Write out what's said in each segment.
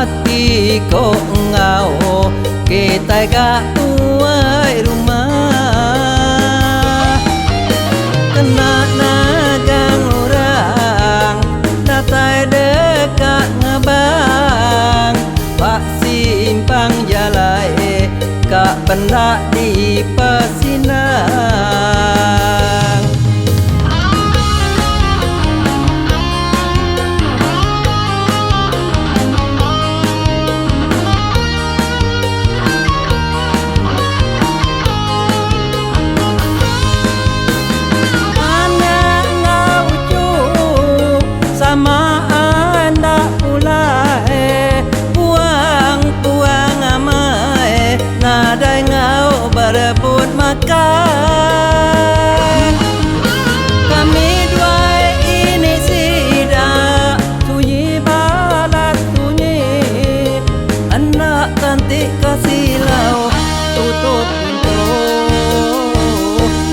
hati kok ngau kita gak tuai rumah kena nagang orang datai dekat ngebang pak simpang jalai kak pendak di Pesinang. Sama anda pula puang amai nadai ngau berebut makan kami dua ini sidak sunyi balat sunyi anak cantik kasilau tutup pintu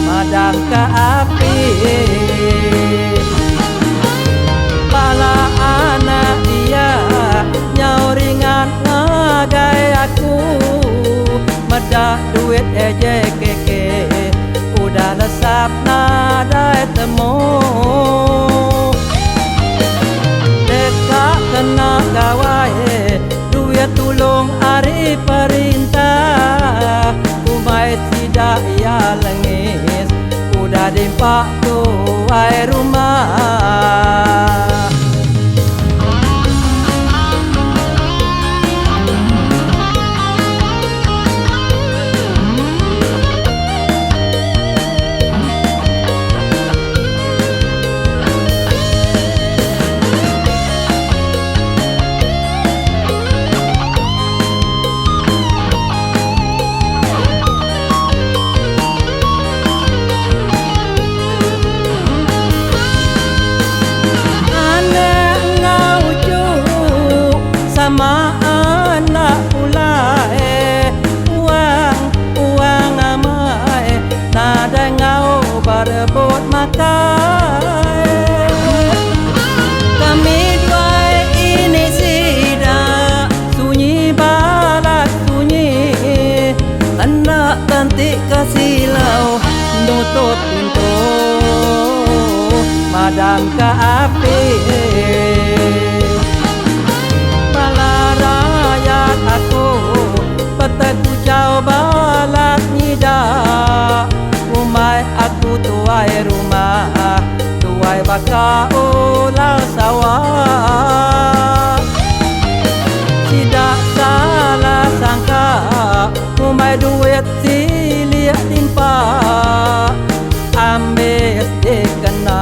madam ke api anak dia nyau ringan ngagai aku medak duit ejek keke udah lesap nadai temu dekat kena gawai duit tulung hari perintah umai tidak ia lengis udah dimpak tuai rumah. Sama anak pula uang amai nada ngau berebut makan kami dua ini sidak sunyi balat sunyi anak cantik kasilau nutup pintu madam ke api aku peteku jauh balat nida umai aku tuai rumah tuai baka ulau sawah tidak salah sangka umai duit silia timpa ambes dikena